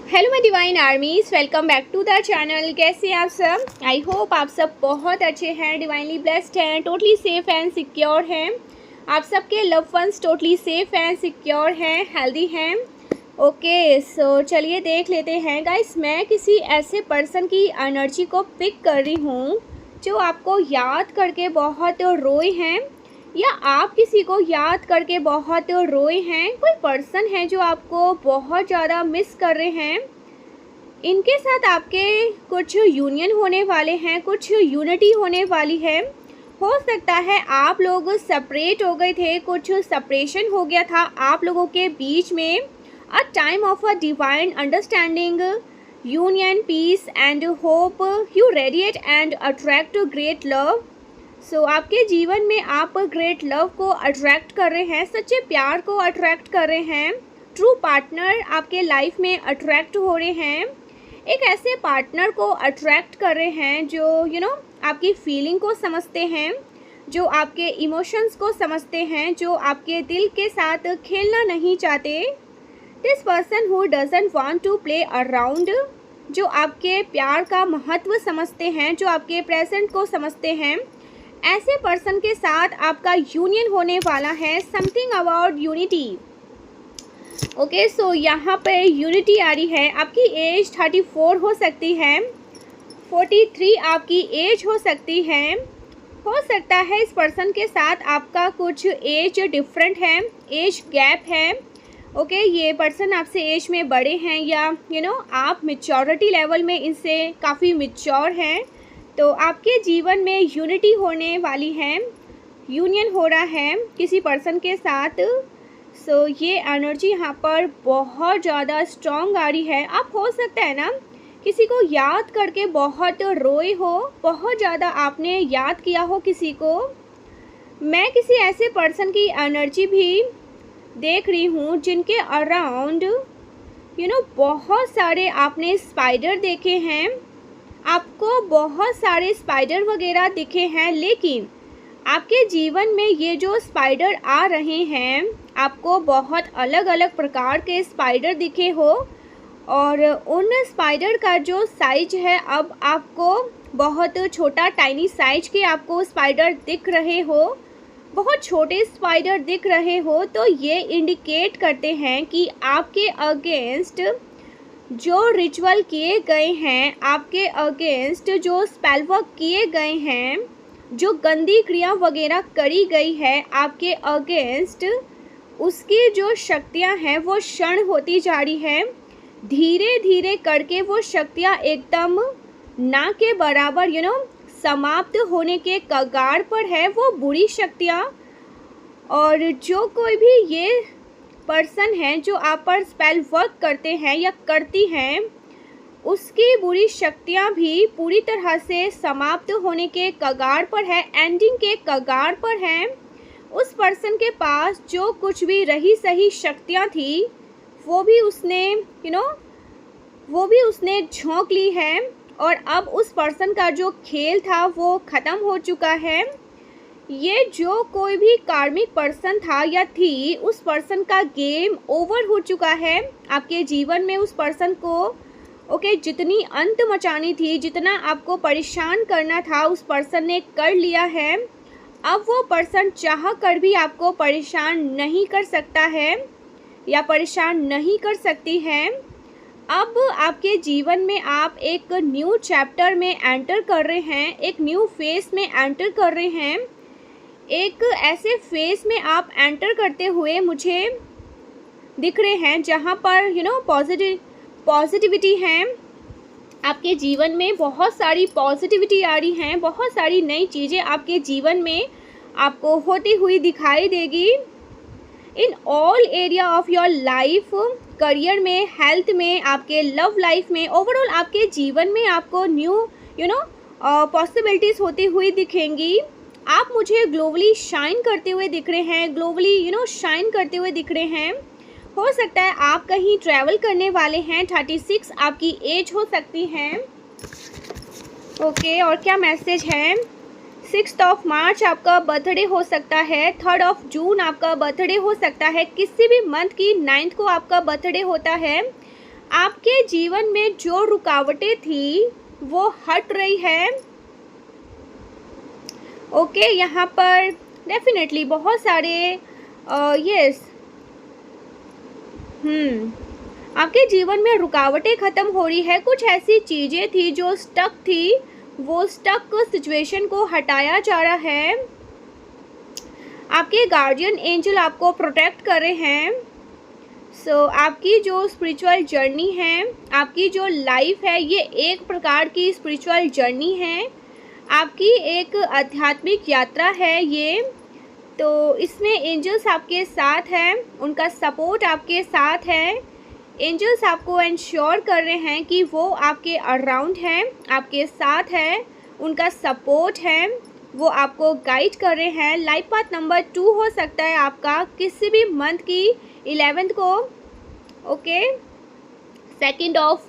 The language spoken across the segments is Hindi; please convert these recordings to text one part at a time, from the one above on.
Hello my divine armies, welcome back to the channel. कैसे हैं आप सब? आई होप आप सब बहुत अच्छे हैं, डिवाइनली ब्लेस्ड हैं, टोटली सेफ एंड सिक्योर हैं। आप सबके love ones totally safe and secure हैं, हेल्दी हैं। ओके, सो चलिए देख लेते हैं गाइस। मैं किसी ऐसे पर्सन की एनर्जी को पिक कर रही हूँ जो आपको याद करके बहुत रोए हैं, या आप किसी को याद करके बहुत रोए हैं। कोई पर्सन है जो आपको बहुत ज़्यादा मिस कर रहे हैं। इनके साथ आपके कुछ यूनियन होने वाले हैं, कुछ यूनिटी होने वाली है। हो सकता है आप लोग सेपरेट हो गए थे, कुछ सेपरेशन हो गया था आप लोगों के बीच में। A time of a divine understanding, union, peace and hope. You radiate and attract great love. So आपके जीवन में आप ग्रेट लव को अट्रैक्ट कर रहे हैं, सच्चे प्यार को अट्रैक्ट कर रहे हैं। ट्रू पार्टनर आपके लाइफ में अट्रैक्ट हो रहे हैं। एक ऐसे पार्टनर को अट्रैक्ट कर रहे हैं जो आपकी फीलिंग को समझते हैं, जो आपके इमोशंस को समझते हैं, जो आपके दिल के साथ खेलना नहीं चाहते। This person who doesn't want to play around, जो आपके प्यार का महत्व समझते हैं, जो आपके प्रेजेंट को समझते हैं। ऐसे पर्सन के साथ आपका यूनियन होने वाला है। Something about unity. ओके, सो यहाँ पे यूनिटी आ रही है। आपकी एज 34 हो सकती है, 43 आपकी एज हो सकती है। हो सकता है इस पर्सन के साथ आपका कुछ एज डिफरेंट है, एज गैप है। ओके, ये पर्सन आपसे एज में बड़े हैं, या आप मेच्योरिटी लेवल में इनसे काफ़ी मेच्योर हैं। तो आपके जीवन में यूनिटी होने वाली है, यूनियन हो रहा है किसी पर्सन के साथ। सो ये एनर्जी यहाँ पर बहुत ज़्यादा स्ट्रॉन्ग आ रही है। आप हो सकता है ना किसी को याद करके बहुत रोए हो, बहुत ज़्यादा आपने याद किया हो किसी को। मैं किसी ऐसे पर्सन की एनर्जी भी देख रही हूँ जिनके अराउंड बहुत सारे आपने स्पाइडर देखे हैं, आपको बहुत सारे स्पाइडर वगैरह दिखे हैं। लेकिन आपके जीवन में ये जो स्पाइडर आ रहे हैं, आपको बहुत अलग अलग प्रकार के स्पाइडर दिखे हो, और उन स्पाइडर का जो साइज है अब आपको बहुत छोटा, टाइनी साइज के आपको स्पाइडर दिख रहे हो, बहुत छोटे स्पाइडर दिख रहे हो। तो ये इंडिकेट करते हैं कि आपके अगेंस्ट जो रिचुअल किए गए हैं, आपके अगेंस्ट जो स्पेल वर्क किए गए हैं, जो गंदी क्रिया वगैरह करी गई है आपके अगेंस्ट, उसकी जो शक्तियां हैं वो क्षण होती जा रही है। धीरे धीरे करके वो शक्तियां एकदम ना के बराबर समाप्त होने के कगार पर है, वो बुरी शक्तियां। और जो कोई भी ये पर्सन है जो आप पर स्पेल वर्क करते हैं या करती हैं, उसकी बुरी शक्तियां भी पूरी तरह से समाप्त होने के कगार पर है, एंडिंग के कगार पर है। उस पर्सन के पास जो कुछ भी रही सही शक्तियां थी वो भी उसने झोंक ली है, और अब उस पर्सन का जो खेल था वो ख़त्म हो चुका है। ये जो कोई भी कार्मिक पर्सन था या थी, उस पर्सन का गेम ओवर हो चुका है। आपके जीवन में उस पर्सन को जितनी अंत मचानी थी, जितना आपको परेशान करना था, उस पर्सन ने कर लिया है। अब वो पर्सन चाह कर भी आपको परेशान नहीं कर सकता है, या परेशान नहीं कर सकती है। अब आपके जीवन में आप एक न्यू चैप्टर में एंटर कर रहे हैं, एक न्यू फेस में एंटर कर रहे हैं। एक ऐसे फेस में आप एंटर करते हुए मुझे दिख रहे हैं जहाँ पर पॉजिटिविटी है। आपके जीवन में बहुत सारी पॉजिटिविटी आ रही हैं, बहुत सारी नई चीज़ें आपके जीवन में आपको होती हुई दिखाई देगी। In all area of your life, career में, हेल्थ में, आपके लव लाइफ में, ओवरऑल आपके जीवन में आपको न्यू पॉसिबिलिटीज़ होती हुई दिखेंगी। आप मुझे ग्लोबली शाइन करते हुए दिख रहे हैं, ग्लोबली शाइन करते हुए दिख रहे हैं। हो सकता है आप कहीं ट्रैवल करने वाले हैं। 36 आपकी एज हो सकती है। ओके, और क्या मैसेज है? 6 मार्च आपका बर्थडे हो सकता है, 3 जून आपका बर्थडे हो सकता है, किसी भी मंथ की 9 को आपका बर्थडे होता है। आपके जीवन में जो रुकावटें थी वो हट रही है। ओके, यहाँ पर डेफिनेटली बहुत सारे यस आपके जीवन में रुकावटें ख़त्म हो रही है। कुछ ऐसी चीज़ें थी जो स्टक थी, वो स्टक सिचुएशन को हटाया जा रहा है। आपके गार्डियन एंजल आपको प्रोटेक्ट कर रहे हैं। आपकी जो स्पिरिचुअल जर्नी है, आपकी जो लाइफ है, ये एक प्रकार की स्पिरिचुअल जर्नी है, आपकी एक आध्यात्मिक यात्रा है ये। तो इसमें एंजल्स आपके साथ हैं, उनका सपोर्ट आपके साथ है। एंजल्स आपको इंश्योर कर रहे हैं कि वो आपके अराउंड हैं, आपके साथ है, उनका सपोर्ट है, वो आपको गाइड कर रहे हैं। लाइफ पाथ नंबर 2 हो सकता है आपका किसी भी मंथ की 11th को, ओके, 2nd ऑफ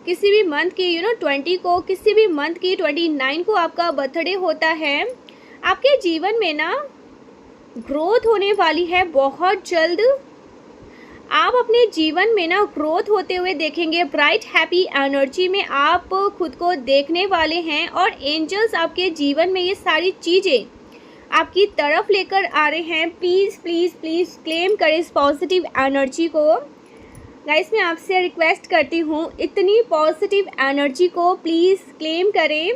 किसी भी मंथ की 20 को, किसी भी मंथ की 29 को आपका बर्थडे होता है। आपके जीवन में ना ग्रोथ होने वाली है बहुत जल्द। आप अपने जीवन में ना ग्रोथ होते हुए देखेंगे। ब्राइट हैप्पी एनर्जी में आप खुद को देखने वाले हैं और एंजल्स आपके जीवन में ये सारी चीज़ें आपकी तरफ लेकर आ रहे हैं। प्लीज़ प्लीज़ प्लीज़ क्लेम करें इस पॉजिटिव एनर्जी को। गाइस, मैं आपसे रिक्वेस्ट करती हूँ, इतनी पॉजिटिव एनर्जी को प्लीज़ क्लेम करें।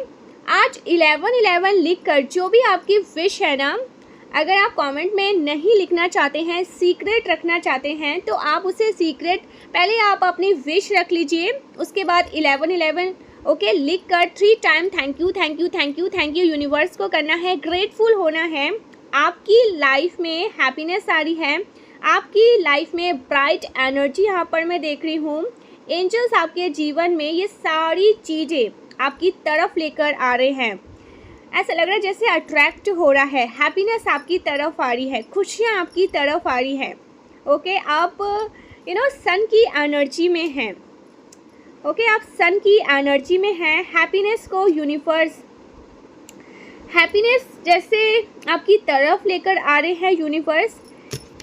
आज 11/11 लिख कर जो भी आपकी विश है ना, अगर आप कमेंट में नहीं लिखना चाहते हैं, सीक्रेट रखना चाहते हैं, तो आप उसे सीक्रेट पहले आप अपनी विश रख लीजिए। उसके बाद 11/11 ओके लिख कर 3 time thank you thank you thank you thank you universe को करना है, ग्रेटफुल होना है। आपकी लाइफ में हैप्पीनेस आ रही है, आपकी लाइफ में ब्राइट एनर्जी यहाँ पर मैं देख रही हूँ। एंजल्स आपके जीवन में ये सारी चीज़ें आपकी तरफ लेकर आ रहे हैं। ऐसा लग रहा है जैसे अट्रैक्ट हो रहा है, हैप्पीनेस आपकी तरफ आ रही है, खुशियाँ आपकी तरफ आ रही है। ओके, आप सन की एनर्जी में हैं। ओके, आप सन की एनर्जी में हैं। हैप्पीनेस को यूनिवर्स, हैप्पीनेस जैसे आपकी तरफ लेकर आ रहे हैं यूनिवर्स।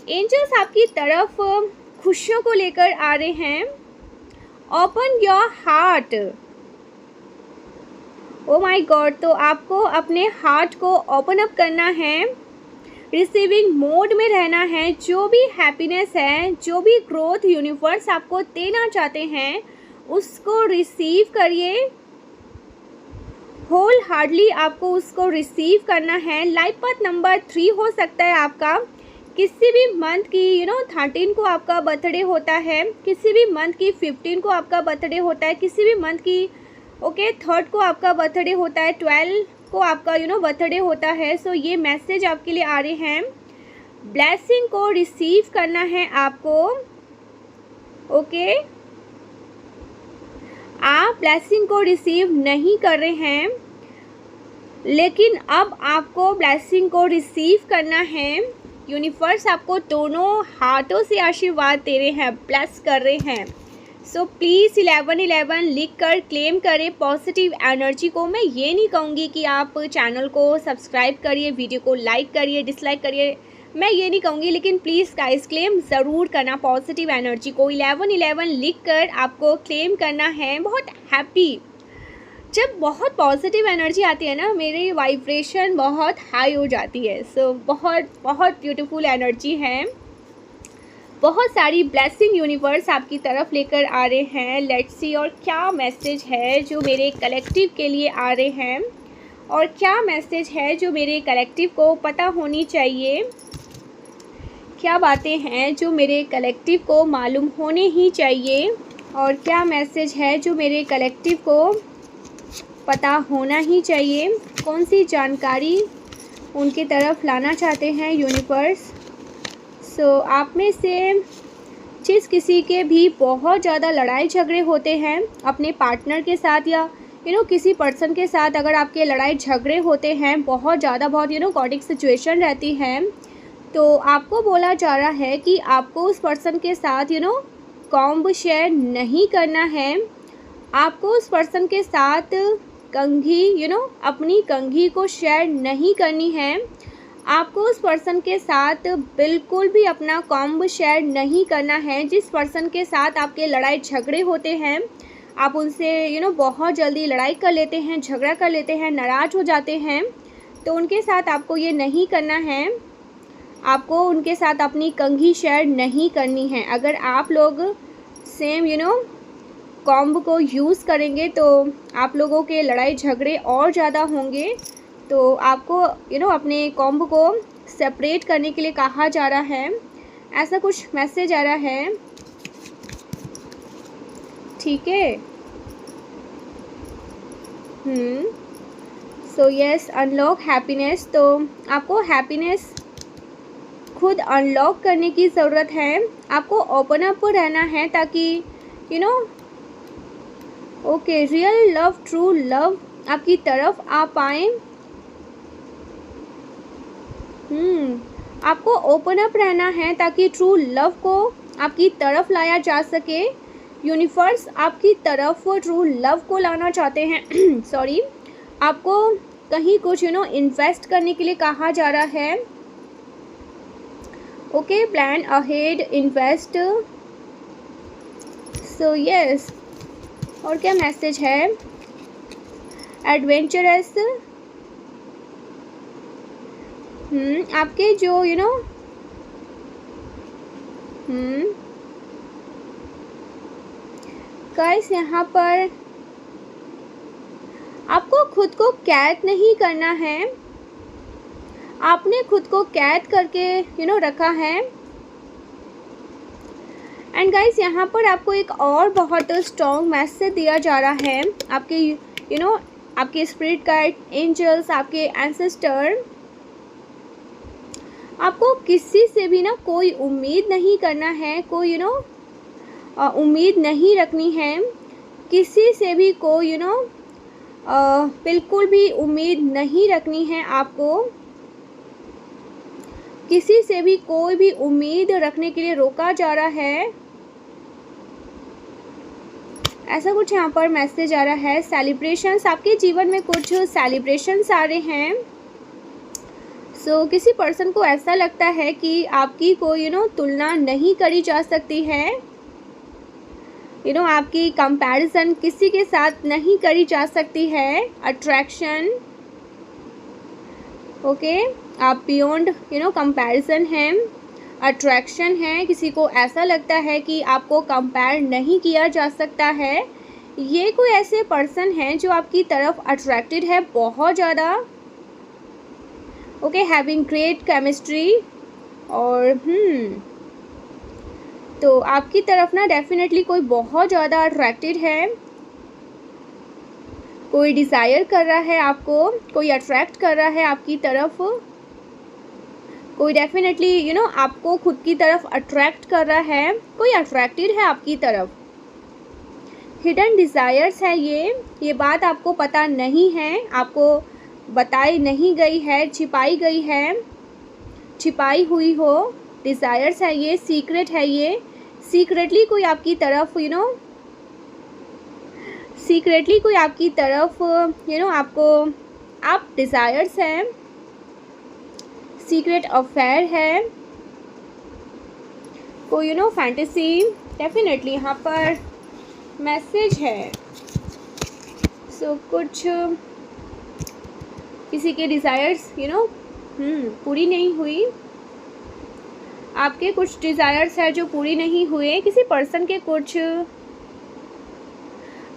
एंजल्स आपकी तरफ खुशियों को लेकर आ रहे हैं। Open your heart. Oh my God, तो आपको अपने हार्ट को ओपन अप करना है, रिसीविंग मोड में रहना है। जो भी हैप्पीनेस है, जो भी ग्रोथ यूनिवर्स आपको देना चाहते हैं, उसको रिसीव करिए। होल हार्डली आपको उसको रिसीव करना है। लाइफ पाथ नंबर 3 हो सकता है आपका। किसी भी मंथ की 13 को आपका बर्थडे होता है, किसी भी मंथ की 15 को आपका बर्थडे होता है, किसी भी मंथ की 3rd को आपका बर्थडे होता है, 12 को आपका बर्थडे होता है। सो ये मैसेज आपके लिए आ रहे हैं। ब्लेसिंग को रिसीव करना है आपको। ओके, आप ब्लेसिंग को रिसीव नहीं कर रहे हैं, लेकिन अब आपको ब्लेसिंग को रिसीव करना है। यूनिवर्स आपको दोनों हाथों से आशीर्वाद दे रहे हैं, ब्लेस कर रहे हैं। सो प्लीज़ 11/11 लिख कर क्लेम करें पॉजिटिव एनर्जी को। मैं ये नहीं कहूँगी कि आप चैनल को सब्सक्राइब करिए, वीडियो को लाइक करिए, डिसलाइक करिए, मैं ये नहीं कहूँगी, लेकिन प्लीज़ गाइस क्लेम ज़रूर करना पॉजिटिव एनर्जी को। 11/11 लिख कर आपको क्लेम करना है। बहुत हैप्पी, जब बहुत पॉजिटिव एनर्जी आती है ना, मेरी वाइब्रेशन बहुत हाई हो जाती है। सो बहुत बहुत ब्यूटीफुल एनर्जी है। बहुत सारी ब्लेसिंग यूनिवर्स आपकी तरफ लेकर आ रहे हैं। लेट्स सी और क्या मैसेज है जो मेरे कलेक्टिव के लिए आ रहे हैं, और क्या मैसेज है जो मेरे कलेक्टिव को पता होनी चाहिए। क्या बातें हैं जो मेरे कलेक्टिव को मालूम होने ही चाहिए, और क्या मैसेज है जो मेरे कलेक्टिव को पता होना ही चाहिए। कौन सी जानकारी उनकी तरफ लाना चाहते हैं यूनिवर्स। आप में से जिस किसी के भी बहुत ज़्यादा लड़ाई झगड़े होते हैं अपने पार्टनर के साथ, या किसी पर्सन के साथ, अगर आपके लड़ाई झगड़े होते हैं, बहुत ज़्यादा बहुत कॉन्फ्लिक्ट सिचुएशन रहती है, तो आपको बोला जा रहा है कि आपको उस पर्सन के साथ कॉम्ब शेयर नहीं करना है। आपको उस पर्सन के साथ कंघी अपनी कंघी को शेयर नहीं करनी है। आपको उस पर्सन के साथ बिल्कुल भी अपना कॉम्ब शेयर नहीं करना है। जिस पर्सन के साथ आपके लड़ाई झगड़े होते हैं, आप उनसे बहुत जल्दी लड़ाई कर लेते हैं, झगड़ा कर लेते हैं, नाराज़ हो जाते हैं, तो उनके साथ आपको ये नहीं करना है। आपको उनके साथ अपनी कंघी शेयर नहीं करनी है। अगर आप लोग सेम कॉम्ब को यूज़ करेंगे तो आप लोगों के लड़ाई झगड़े और ज़्यादा होंगे। तो आपको अपने कॉम्ब को सेपरेट करने के लिए कहा जा रहा है, ऐसा कुछ मैसेज आ रहा है। ठीक है। So yes, unlock happiness. तो आपको हैप्पीनेस खुद अनलॉक करने की ज़रूरत है। आपको ओपन अप रहना है ताकि okay real love, true love आपकी तरफ आ पाए। आपको ओपन अप रहना है ताकि ट्रू लव को आपकी तरफ लाया जा सके। यूनिवर्स आपकी तरफ ट्रू लव को लाना चाहते हैं। सॉरी, आपको कहीं कुछ इन्वेस्ट करने के लिए कहा जा रहा है। Okay, plan ahead, invest. So yes, और क्या मैसेज है? एडवेंचरस। आपके जो गाइस, यहाँ पर आपको खुद को कैद नहीं करना है। आपने खुद को कैद करके रखा है। एंड गाइस, यहाँ पर आपको एक और बहुत स्ट्रॉन्ग मैसेज दिया जा रहा है। आपके आपके स्पिरिट गाइड, एंजल्स, आपके एंसेस्टर, आपको किसी से भी कोई उम्मीद नहीं करना है, कोई उम्मीद नहीं रखनी है किसी से भी, कोई बिल्कुल भी उम्मीद नहीं रखनी है। आपको किसी से भी कोई भी उम्मीद रखने के लिए रोका जा रहा है, ऐसा कुछ यहाँ पर मैसेज आ रहा है। सेलिब्रेशंस, आपके जीवन में कुछ सेलिब्रेशंस आ रहे हैं। सो किसी पर्सन को ऐसा लगता है कि आपकी कोई तुलना नहीं करी जा सकती है। आपकी कंपैरिजन किसी के साथ नहीं करी जा सकती है। अट्रैक्शन, ओके, आप बियॉन्ड कंपैरिजन हैं, अट्रैक्शन है। किसी को ऐसा लगता है कि आपको कंपेयर नहीं किया जा सकता है। ये कोई ऐसे पर्सन हैं जो आपकी तरफ अट्रैक्टेड है बहुत ज़्यादा। Okay, having great chemistry. और तो आपकी तरफ डेफिनेटली कोई बहुत ज़्यादा अट्रैक्टेड है, कोई डिज़ायर कर रहा है आपको, कोई अट्रैक्ट कर रहा है आपकी तरफ, कोई डेफिनेटली आपको खुद की तरफ अट्रैक्ट कर रहा है, कोई अट्रैक्टेड है आपकी तरफ। हिडन डिज़ायर्स है ये बात आपको पता नहीं है, आपको बताई नहीं गई है, छिपाई गई है, छिपाई हुई हो डिज़ायर्स है ये, सीक्रेट है ये। सीक्रेटली कोई आपकी तरफ सीक्रेटली कोई आपकी तरफ आपको, आप डिज़ायर्स हैं, सीक्रेट अफेयर है, कोई फैंटेसी डेफिनेटली यहाँ पर मैसेज है। सो कुछ किसी के डिज़ायर्स पूरी नहीं हुई, आपके कुछ डिज़ायर्स है जो पूरी नहीं हुए, किसी पर्सन के कुछ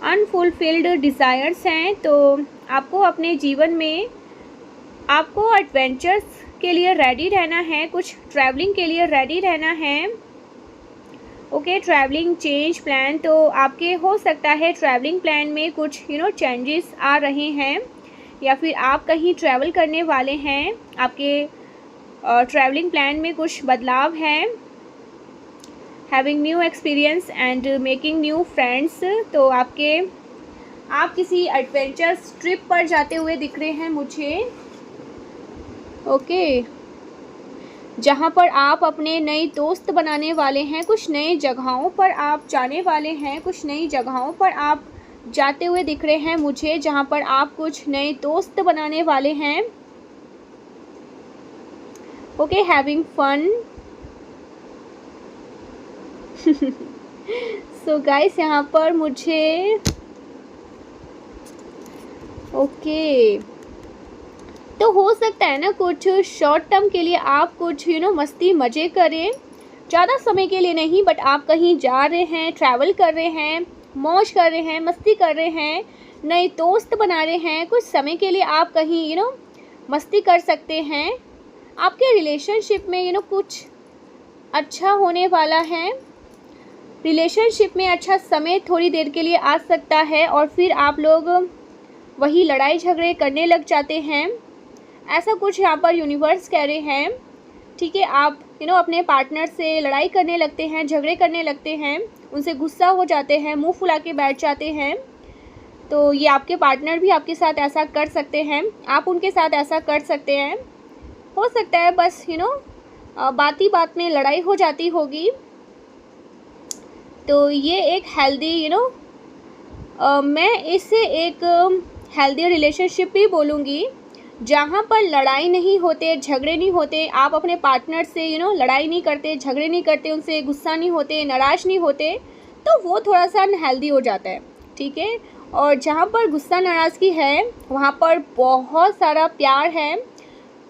अनफुलफिल्ड डिज़ायर्स हैं। तो आपको अपने जीवन में आपको एडवेंचर्स के लिए रेडी रहना है, कुछ ट्रैवलिंग के लिए रेडी रहना है। ओके, ट्रैवलिंग चेंज प्लान, तो आपके हो सकता है ट्रैवलिंग प्लान में कुछ चेंजेस आ रहे हैं, या फिर आप कहीं ट्रैवल करने वाले हैं, आपके ट्रैवलिंग प्लान में कुछ बदलाव है। Having new experience and making new friends, तो आप किसी एडवेंचर्स ट्रिप पर जाते हुए दिख रहे हैं मुझे। ओके, जहाँ पर आप अपने नए दोस्त बनाने वाले हैं, कुछ नए जगहों पर आप जाने वाले हैं, कुछ नई जगहों पर आप जाते हुए दिख रहे हैं मुझे, जहाँ पर आप कुछ नए दोस्त बनाने वाले हैं। Okay, having fun. So guys यहाँ पर मुझे ओके तो हो सकता है ना कुछ शॉर्ट टर्म के लिए आप कुछ मस्ती मज़े करें, ज़्यादा समय के लिए नहीं, बट आप कहीं जा रहे हैं, ट्रैवल कर रहे हैं, मौज कर रहे हैं, मस्ती कर रहे हैं, नए दोस्त बना रहे हैं, कुछ समय के लिए आप कहीं मस्ती कर सकते हैं। आपके रिलेशनशिप में कुछ अच्छा होने वाला है, रिलेशनशिप में अच्छा समय थोड़ी देर के लिए आ सकता है और फिर आप लोग वही लड़ाई झगड़े करने लग जाते हैं, ऐसा कुछ यहाँ पर यूनिवर्स कह रहे हैं। ठीक है, आप अपने पार्टनर से लड़ाई करने लगते हैं, झगड़े करने लगते हैं, उनसे गुस्सा हो जाते हैं, मुंह फुला के बैठ जाते हैं। तो ये आपके पार्टनर भी आपके साथ ऐसा कर सकते हैं, आप उनके साथ ऐसा कर सकते हैं। हो सकता है बस बात ही बात में लड़ाई हो जाती होगी। तो ये एक हेल्दी मैं इसे एक हेल्दी रिलेशनशिप भी बोलूँगी, जहाँ पर लड़ाई नहीं होते, झगड़े नहीं होते, आप अपने पार्टनर से लड़ाई नहीं करते, झगड़े नहीं करते, उनसे गुस्सा नहीं होते, नाराज़ नहीं होते, तो वो थोड़ा सा अनहेल्दी हो जाता है। ठीक है, और जहाँ पर गुस्सा नाराज़गी है वहाँ पर बहुत सारा प्यार है,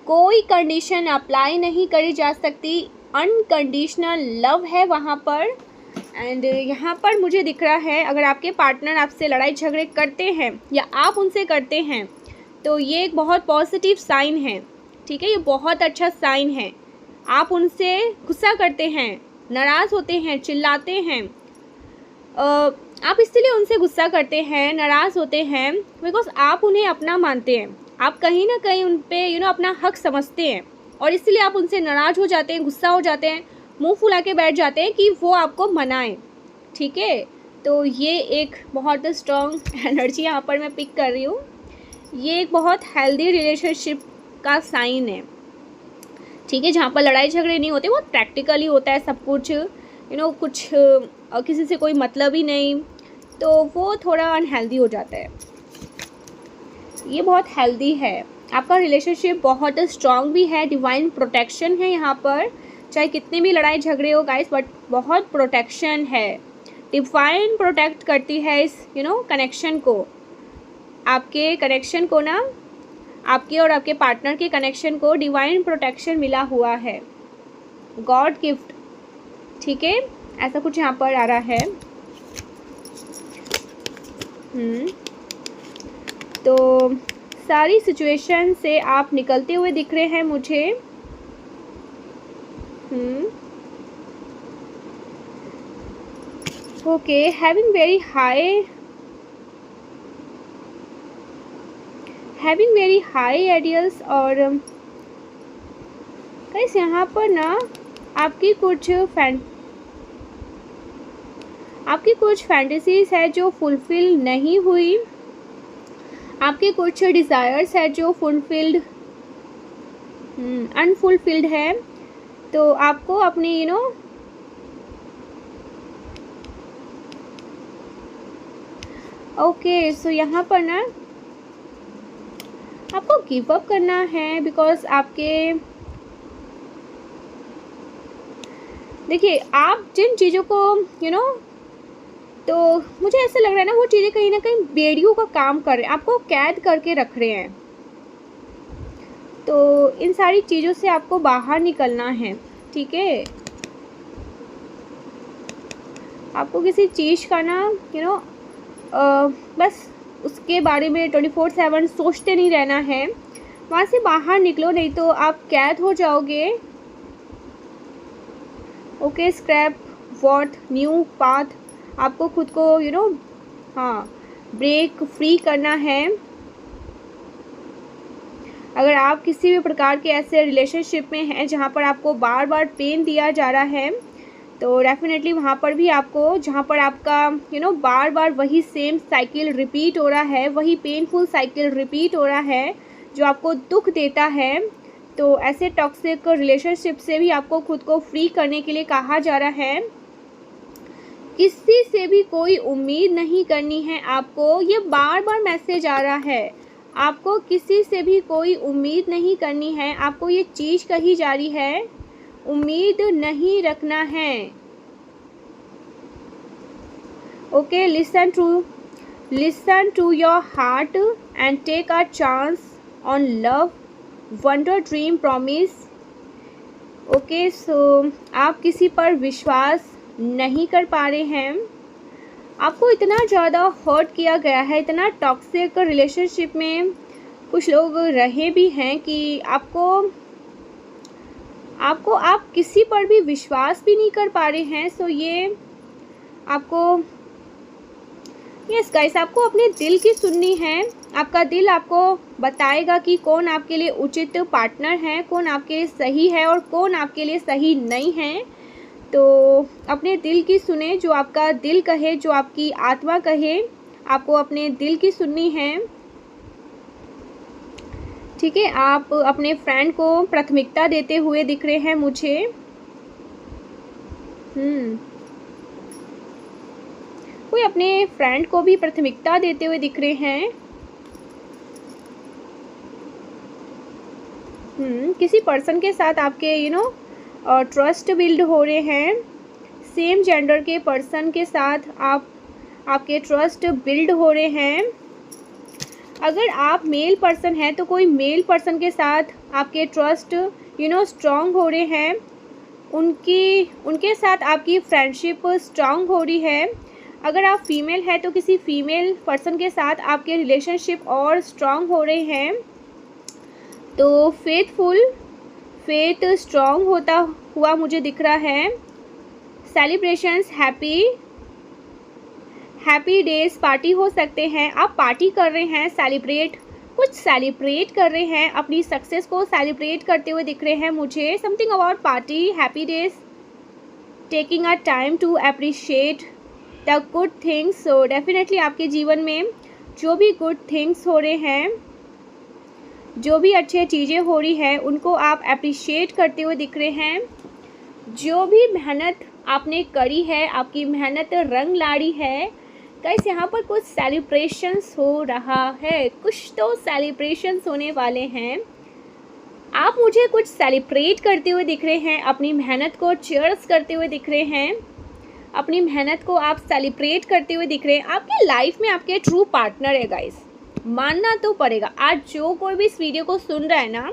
कोई कंडीशन अप्लाई नहीं करी जा सकती, अनकंडीशनल लव है वहाँ पर। एंड यहाँ पर मुझे दिख रहा है अगर आपके पार्टनर आपसे लड़ाई झगड़े करते हैं या आप उनसे करते हैं तो ये एक बहुत पॉजिटिव साइन है। ठीक है, ये बहुत अच्छा साइन है। आप उनसे गुस्सा करते हैं, नाराज़ होते हैं, चिल्लाते हैं, आप इसलिए उनसे गुस्सा करते हैं, नाराज़ होते हैं बिकॉज आप उन्हें अपना मानते हैं, आप कहीं ना कहीं उन पे अपना हक समझते हैं और इसलिए आप उनसे नाराज़ हो जाते हैं, गुस्सा हो जाते हैं, मुंह फुला के बैठ जाते हैं कि वो आपको मनाएं। ठीक है, तो ये एक बहुत स्ट्रॉन्ग एनर्जी यहाँ पर मैं पिक कर रही हूँ। ये एक बहुत हेल्दी रिलेशनशिप का साइन है। ठीक है, जहाँ पर लड़ाई झगड़े नहीं होते, बहुत प्रैक्टिकली होता है सब कुछ, कुछ किसी से कोई मतलब ही नहीं, तो वो थोड़ा अनहेल्दी हो जाता है। ये बहुत हेल्दी है, आपका रिलेशनशिप बहुत स्ट्रॉन्ग भी है, डिवाइन प्रोटेक्शन है यहाँ पर, चाहे कितने भी लड़ाई झगड़े हो गाइस, बट बहुत प्रोटेक्शन है, डिवाइन प्रोटेक्ट करती है इस कनेक्शन को, आपके कनेक्शन को ना, आपके और आपके पार्टनर के कनेक्शन को डिवाइन प्रोटेक्शन मिला हुआ है, गॉड गिफ्ट। ठीक है, ऐसा कुछ यहाँ पर आ रहा है। तो सारी सिचुएशन से आप निकलते हुए दिख रहे हैं मुझे। Okay, having very high ideals. और गाइस यहाँ पर ना आपकी कुछ फैंटेसीज है जो फुलफिल नहीं हुई, आपके कुछ डिज़ायर्स है जो अनफुलफिल्ड है। तो आपको अपनी ओके, सो यहाँ पर ना आपको गिव अप करना है बिकॉज आपके देखिए, आप जिन चीज़ों को तो मुझे ऐसा लग रहा है ना वो चीज़ें कहीं ना कहीं बेड़ियों का काम कर रहे हैं, आपको कैद करके रख रहे हैं। तो इन सारी चीज़ों से आपको बाहर निकलना है। ठीक है, आपको किसी चीज़ का ना बस उसके बारे में 24/7 सोचते नहीं रहना है, वहाँ से बाहर निकलो, नहीं तो आप कैद हो जाओगे। Okay, scrap what new path, आपको खुद को ब्रेक फ्री करना है। अगर आप किसी भी प्रकार के ऐसे रिलेशनशिप में हैं जहाँ पर आपको बार बार पेन दिया जा रहा है, तो डेफिनेटली वहाँ पर भी आपको, जहाँ पर आपका बार बार वही सेम साइकिल रिपीट हो रहा है, वही पेनफुल साइकिल रिपीट हो रहा है जो आपको दुख देता है, तो ऐसे टॉक्सिक रिलेशनशिप से भी आपको खुद को फ्री करने के लिए कहा जा रहा है। किसी से भी कोई उम्मीद नहीं करनी है आपको, ये बार बार मैसेज आ रहा है। आपको किसी से भी कोई उम्मीद नहीं करनी है। आपको ये चीज़ कही जा रही है, उम्मीद नहीं रखना है। Okay, listen to your heart and take a chance on love, wonder, dream, promise. Okay, so आप किसी पर विश्वास नहीं कर पा रहे हैं। आपको इतना ज़्यादा हर्ट किया गया है, इतना टॉक्सिक रिलेशनशिप में कुछ लोग रहे भी हैं कि आप किसी पर भी विश्वास भी नहीं कर पा रहे हैं। सो ये आपको, यस गाइस, आपको अपने दिल की सुननी है। आपका दिल आपको बताएगा कि कौन आपके लिए उचित पार्टनर है, कौन आपके लिए सही है और कौन आपके लिए सही नहीं है। तो अपने दिल की सुने, जो आपका दिल कहे, जो आपकी आत्मा कहे, आपको अपने दिल की सुननी है। ठीक है, आप अपने फ्रेंड को प्राथमिकता देते हुए दिख रहे हैं मुझे। कोई अपने फ्रेंड को भी प्राथमिकता देते हुए दिख रहे हैं। किसी पर्सन के साथ आपके ट्रस्ट बिल्ड हो रहे हैं। सेम जेंडर के पर्सन के साथ आपके ट्रस्ट बिल्ड हो रहे हैं। अगर आप मेल पर्सन हैं तो कोई मेल पर्सन के साथ आपके ट्रस्ट स्ट्रॉन्ग हो रहे हैं। उनके साथ आपकी फ्रेंडशिप स्ट्रॉन्ग हो रही है। अगर आप फीमेल हैं तो किसी फीमेल पर्सन के साथ आपके रिलेशनशिप और स्ट्रॉन्ग हो रहे हैं। तो फेथ स्ट्रॉन्ग होता हुआ मुझे दिख रहा है। सेलिब्रेशंस, हैप्पी डेज, पार्टी हो सकते हैं। आप पार्टी कर रहे हैं, कुछ सेलिब्रेट कर रहे हैं, अपनी सक्सेस को सेलिब्रेट करते हुए दिख रहे हैं मुझे। Something about party, happy days, taking a time to appreciate the good things. So definitely आपके जीवन में जो भी गुड थिंग्स हो रहे हैं, जो भी अच्छी चीज़ें हो रही हैं, उनको आप अप्रिशिएट करते हुए दिख रहे हैं। जो भी मेहनत आपने करी है, आपकी मेहनत रंग लाड़ी है। गाइस, यहाँ पर कुछ सेलिब्रेशंस हो रहा है, कुछ तो सेलिब्रेशंस होने वाले हैं। आप मुझे कुछ सेलिब्रेट करते हुए दिख रहे हैं, अपनी मेहनत को चीयर्स करते हुए दिख रहे हैं, अपनी मेहनत को आप सेलिब्रेट करते हुए दिख रहे हैं। आपकी लाइफ में आपके ट्रू पार्टनर है गाइस, मानना तो पड़ेगा। आज जो कोई भी इस वीडियो को सुन रहा है ना,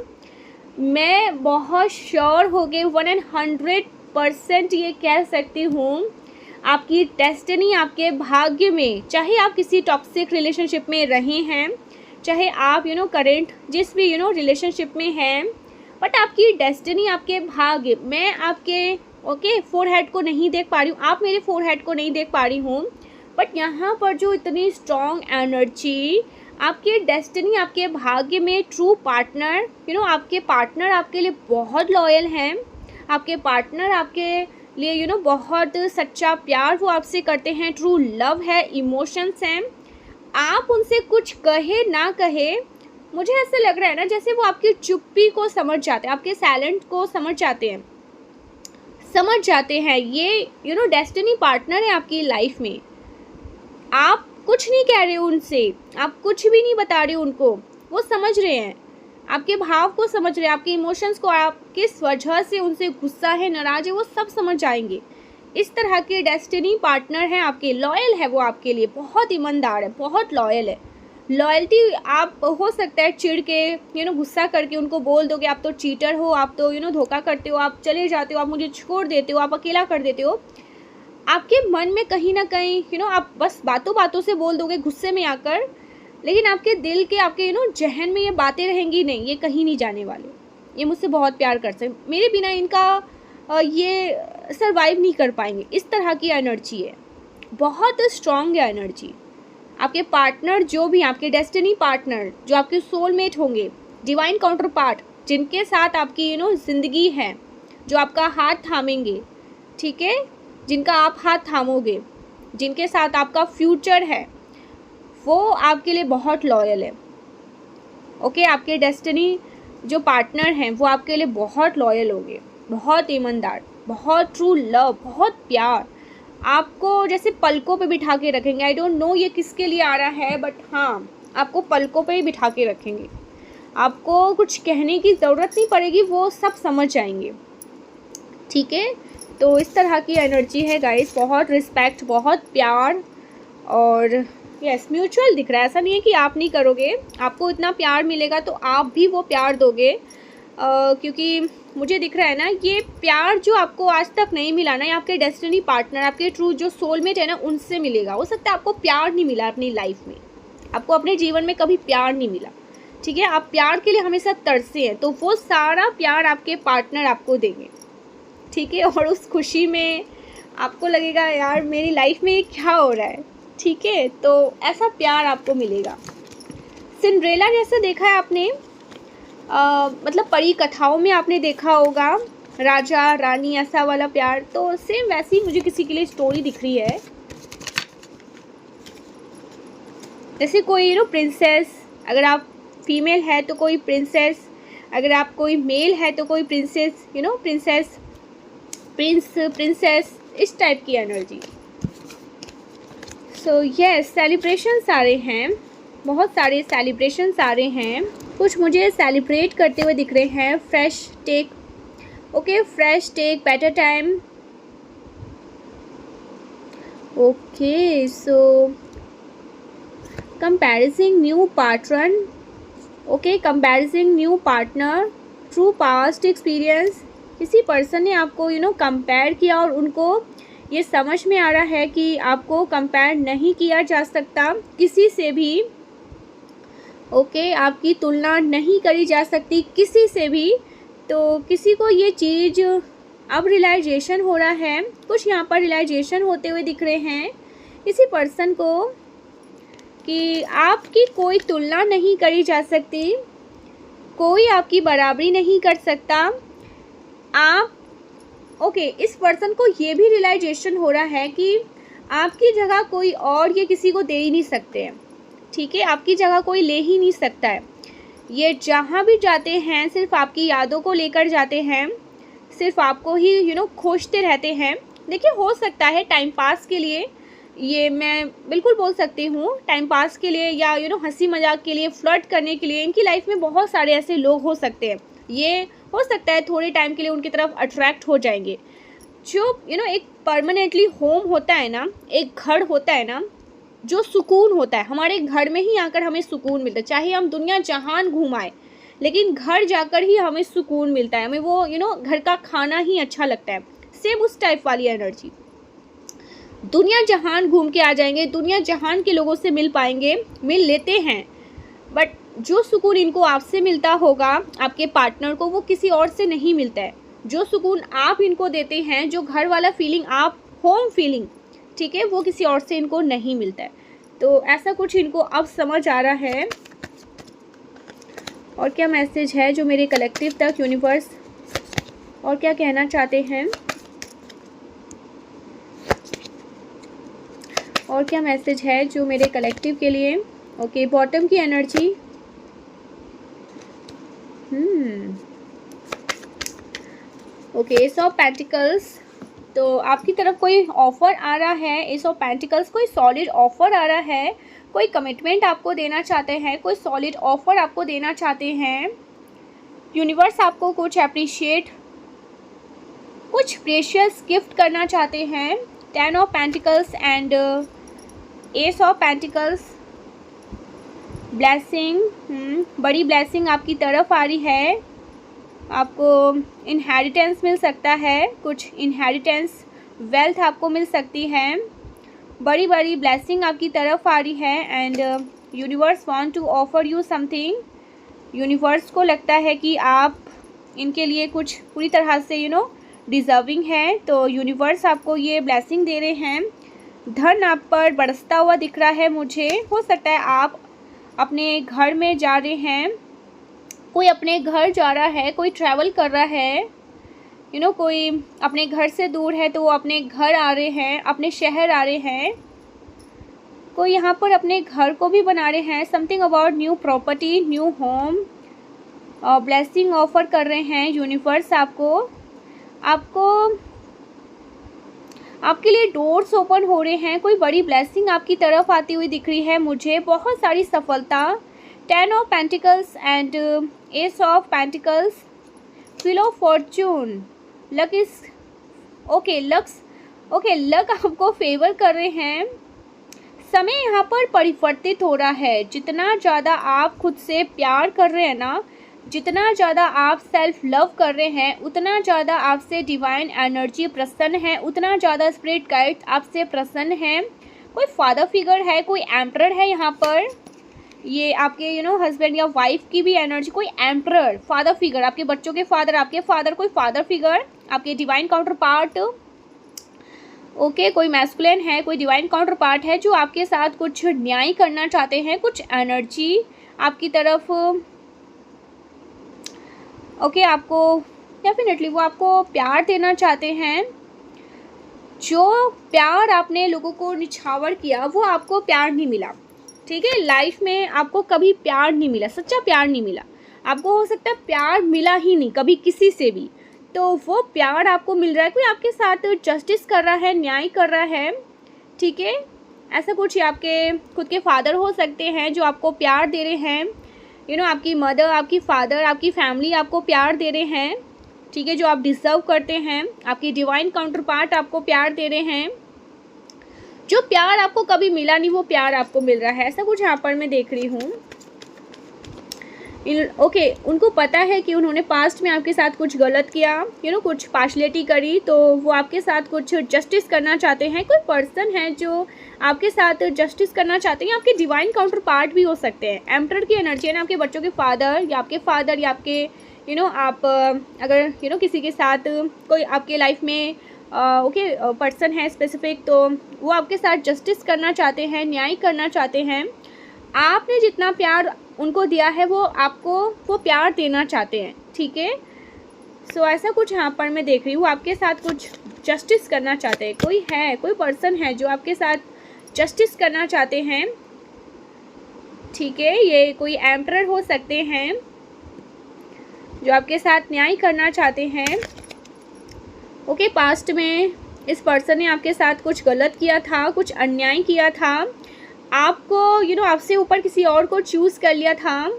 मैं बहुत श्योर हो गई 100% ये कह सकती हूँ, आपकी डेस्टिनी आपके भाग्य में, चाहे आप किसी टॉक्सिक रिलेशनशिप में रहे हैं, चाहे आप करेंट जिस भी रिलेशनशिप में हैं, बट आपकी डेस्टिनी आपके भाग्य। मैं आपके फोरहेड को नहीं देख पा रही हूँ, आप मेरे फोरहेड को नहीं देख पा रही हूँ, बट यहाँ पर जो इतनी स्ट्रॉन्ग एनर्जी, आपके डेस्टिनी आपके भाग्य में ट्रू पार्टनर, आपके पार्टनर आपके लिए बहुत लॉयल हैं। आपके पार्टनर आपके लिए बहुत सच्चा प्यार वो आपसे करते हैं, ट्रू लव है, इमोशंस हैं। आप उनसे कुछ कहे ना कहे, मुझे ऐसा लग रहा है ना जैसे वो आपकी चुप्पी को समझ जाते हैं, आपके साइलेंट को समझ जाते हैं। ये डेस्टिनी पार्टनर है आपकी लाइफ में। आप कुछ नहीं कह रहे हो उनसे, आप कुछ भी नहीं बता रहे हो उनको, वो समझ रहे हैं, आपके भाव को समझ रहे हैं, आपके इमोशंस को, आप किस वजह से उनसे गुस्सा है, नाराज है, वो सब समझ जाएंगे। इस तरह के डेस्टिनी पार्टनर हैं आपके, लॉयल है वो आपके लिए, बहुत ईमानदार है, बहुत लॉयल है। लॉयल्टी आप हो सकता है चिढ़ के गुस्सा करके उनको बोल दोगे आप तो चीटर हो, आप तो धोखा करते हो, आप चले जाते हो, आप मुझे छोड़ देते हो, आप अकेला कर देते हो। आपके मन में कहीं ना कहीं आप बस बातों बातों से बोल दोगे गुस्से में आकर, लेकिन आपके दिल के आपके जहन में ये बातें रहेंगी नहीं, ये कहीं नहीं जाने वाले। ये मुझसे बहुत प्यार कर सकते, मेरे बिना इनका ये सरवाइव नहीं कर पाएंगे। इस तरह की एनर्जी है, बहुत स्ट्रॉन्ग है एनर्जी। आपके पार्टनर जो भी, आपके डेस्टिनी पार्टनर जो आपके सोलमेट होंगे, डिवाइन काउंटर पार्ट, जिनके साथ आपकी ज़िंदगी है, जो आपका हाथ थामेंगे, ठीक है, जिनका आप हाथ थामोगे, जिनके साथ आपका फ्यूचर है, वो आपके लिए बहुत लॉयल है। ओके, आपके डेस्टिनी जो पार्टनर हैं वो आपके लिए बहुत लॉयल होंगे, बहुत ईमानदार, बहुत ट्रू लव, बहुत प्यार, आपको जैसे पलकों पे बिठा के रखेंगे। आई डोंट नो ये किसके लिए आ रहा है, बट हाँ, आपको पलकों पे ही बिठा के रखेंगे, आपको कुछ कहने की ज़रूरत नहीं पड़ेगी, वो सब समझ जाएंगे। ठीक है, तो इस तरह की एनर्जी है गाइस, बहुत रिस्पेक्ट, बहुत प्यार और यस म्यूचुअल दिख रहा है। ऐसा नहीं है कि आप नहीं करोगे, आपको इतना प्यार मिलेगा तो आप भी वो प्यार दोगे, क्योंकि मुझे दिख रहा है ना, ये प्यार जो आपको आज तक नहीं मिला ना, ये आपके डेस्टिनी पार्टनर, आपके ट्रू जो सोलमेट है ना, उनसे मिलेगा। हो सकता है आपको प्यार नहीं मिला अपनी लाइफ में, आपको अपने जीवन में कभी प्यार नहीं मिला, ठीक है, आप प्यार के लिए हमेशा तरसे हैं, तो वो सारा प्यार आपके पार्टनर आपको देंगे। ठीक है, और उस खुशी में आपको लगेगा यार मेरी लाइफ में क्या हो रहा है। ठीक है, तो ऐसा प्यार आपको मिलेगा। सिंड्रेला जैसा देखा है आपने, मतलब परी कथाओं में आपने देखा होगा, राजा रानी ऐसा वाला प्यार, तो सेम वैसी मुझे किसी के लिए स्टोरी दिख रही है। जैसे कोई प्रिंसेस, अगर आप फीमेल है तो कोई प्रिंसेस, अगर आप कोई मेल है तो कोई प्रिंसेस, प्रिंसेस, प्रिंसेस, इस टाइप की एनर्जी। सो यस, सेलिब्रेशंस आ रहे हैं, बहुत सारे सेलिब्रेशंस आ रहे हैं, कुछ मुझे सेलिब्रेट करते हुए दिख रहे हैं। Fresh take, okay, fresh take, better time, okay. So comparing new partner, okay, comparing new partner, true past experience. किसी पर्सन ने आपको कंपेयर किया और उनको ये समझ में आ रहा है कि आपको कंपेयर नहीं किया जा सकता किसी से भी, ओके, आपकी तुलना नहीं करी जा सकती किसी से भी। तो किसी को ये चीज़ अब रियलाइजेशन हो रहा है, कुछ यहाँ पर रियलाइजेशन होते हुए दिख रहे हैं किसी पर्सन को कि आपकी कोई तुलना नहीं करी जा सकती, कोई आपकी बराबरी नहीं कर सकता। आप ओके, इस पर्सन को ये भी रियलाइजेशन हो रहा है कि आपकी जगह कोई और ये किसी को दे ही नहीं सकते हैं। ठीक है, आपकी जगह कोई ले ही नहीं सकता है। ये जहाँ भी जाते हैं सिर्फ आपकी यादों को लेकर जाते हैं, सिर्फ आपको ही खोजते रहते हैं। देखिए, हो सकता है टाइम पास के लिए, ये मैं बिल्कुल बोल सकती हूँ, टाइम पास के लिए या हंसी मजाक के लिए, फ्लर्ट करने के लिए इनकी लाइफ में बहुत सारे ऐसे लोग हो सकते हैं। ये हो सकता है थोड़े टाइम के लिए उनकी तरफ अट्रैक्ट हो जाएंगे। जो एक परमानेंटली होम होता है ना, एक घर होता है ना, जो सुकून होता है, हमारे घर में ही आकर हमें सुकून मिलता है। चाहे हम दुनिया जहान घुमाएं, लेकिन घर जाकर ही हमें सुकून मिलता है, हमें वो घर का खाना ही अच्छा लगता है। सेम उस टाइप वाली एनर्जी, दुनिया जहान घूम के आ जाएंगे, दुनिया जहान के लोगों से मिल पाएंगे, मिल लेते हैं, बट जो सुकून इनको आपसे मिलता होगा, आपके पार्टनर को, वो किसी और से नहीं मिलता है। जो सुकून आप इनको देते हैं, जो घर वाला फीलिंग, आप होम फीलिंग, ठीक है, वो किसी और से इनको नहीं मिलता है। तो ऐसा कुछ इनको अब समझ आ रहा है। और क्या मैसेज है जो मेरे कलेक्टिव तक, यूनिवर्स और क्या कहना चाहते हैं, और क्या मैसेज है जो मेरे कलेक्टिव के लिए। ओके, बॉटम की energy, okay, S of pentacles. तो आपकी तरफ कोई ऑफ़र आ रहा है, एस ऑफ पेंटिकल्स, कोई सॉलिड ऑफ़र आ रहा है, कोई कमिटमेंट आपको देना चाहते हैं, कोई सॉलिड ऑफ़र आपको देना चाहते हैं। यूनिवर्स आपको कुछ अप्रिशिएट, कुछ प्रेशियस गिफ्ट करना चाहते हैं। 10 of pentacles and S of pentacles, blessing, बड़ी ब्लेसिंग आपकी तरफ आ रही है। आपको इनहेरिटेंस मिल सकता है, कुछ इनहेरिटेंस, वेल्थ आपको मिल सकती है, बड़ी बड़ी ब्लेसिंग आपकी तरफ आ रही है। And universe want to offer you something. Universe को लगता है कि आप इनके लिए कुछ पूरी तरह से डिज़र्विंग है, तो यूनिवर्स आपको ये ब्लेसिंग दे रहे हैं। धन आप पर बरसता हुआ दिख रहा है मुझे। हो सकता है आप अपने घर में जा रहे हैं, कोई अपने घर जा रहा है, कोई ट्रैवल कर रहा है, कोई अपने घर से दूर है तो वो अपने घर आ रहे हैं, अपने शहर आ रहे हैं, कोई यहाँ पर अपने घर को भी बना रहे हैं। Something about new property, new home, blessing offer कर रहे हैं यूनिवर्स आपको आपके लिए डोर्स ओपन हो रहे हैं, कोई बड़ी ब्लेसिंग आपकी तरफ आती हुई दिख रही है मुझे, बहुत सारी सफलता। 10 of pentacles and S of pentacles, wheel of Fortune, luck is okay, luck आपको फेवर कर रहे हैं। समय यहाँ पर परिवर्तित हो रहा है। जितना ज़्यादा आप खुद से प्यार कर रहे हैं ना, जितना ज़्यादा आप सेल्फ लव कर रहे हैं, उतना ज़्यादा आपसे डिवाइन एनर्जी प्रसन्न है, उतना ज़्यादा स्पिरिट गाइड आपसे प्रसन्न है। कोई फादर फिगर है, कोई एम्परर है यहाँ पर, ये आपके हस्बैंड या वाइफ की भी एनर्जी, कोई एम्परर, फादर फिगर, आपके बच्चों के फादर, आपके फादर, कोई फादर फिगर, आपके डिवाइन काउंटर पार्ट। ओके, कोई मैस्कुलिन है, कोई डिवाइन काउंटर पार्ट है जो आपके साथ कुछ न्याय करना चाहते हैं, कुछ एनर्जी आपकी तरफ। ओके, आपको डेफिनेटली वो आपको प्यार देना चाहते हैं। जो प्यार आपने लोगों को निछावर किया वो आपको प्यार नहीं मिला, ठीक है। लाइफ में आपको कभी प्यार नहीं मिला, सच्चा प्यार नहीं मिला। आपको हो सकता है प्यार मिला ही नहीं कभी किसी से भी, तो वो प्यार आपको मिल रहा है। कोई आपके साथ जस्टिस कर रहा है, न्याय कर रहा है, ठीक है। ऐसा कुछ आपके खुद के फादर हो सकते हैं जो आपको प्यार दे रहे हैं, आपकी मदर, आपकी फादर, आपकी फैमिली आपको प्यार दे रहे हैं, ठीक है, जो आप डिज़र्व करते हैं। आपकी डिवाइन काउंटर पार्ट आपको प्यार दे रहे हैं। जो प्यार आपको कभी मिला नहीं वो प्यार आपको मिल रहा है, ऐसा कुछ यहाँ पर मैं देख रही हूँ। ओके, उनको पता है कि उन्होंने पास्ट में आपके साथ कुछ गलत किया, कुछ पार्शलिटी करी, तो वो आपके साथ कुछ जस्टिस करना चाहते हैं। कोई पर्सन है जो आपके साथ जस्टिस करना चाहते हैं, आपके डिवाइन काउंटर पार्ट भी हो सकते हैं। एम्परर की एनर्जी है ना, आपके बच्चों के फादर या आपके फादर या आपके आप अगर किसी के साथ कोई आपके लाइफ में पर्सन है स्पेसिफिक, तो वो आपके साथ जस्टिस करना चाहते हैं, न्याय करना चाहते हैं। आपने जितना प्यार उनको दिया है वो आपको वो प्यार देना चाहते हैं, ठीक है। सो ऐसा कुछ यहाँ पर मैं देख रही हूँ, आपके साथ कुछ जस्टिस करना चाहते हैं। कोई पर्सन है जो आपके साथ जस्टिस करना चाहते हैं, ठीक है। ये कोई एम्परर हो सकते हैं जो आपके साथ न्याय करना चाहते हैं। ओके, पास्ट में इस पर्सन ने आपके साथ कुछ गलत किया था, कुछ अन्याय किया था, आपको आपसे ऊपर किसी और को चूज़ कर लिया था,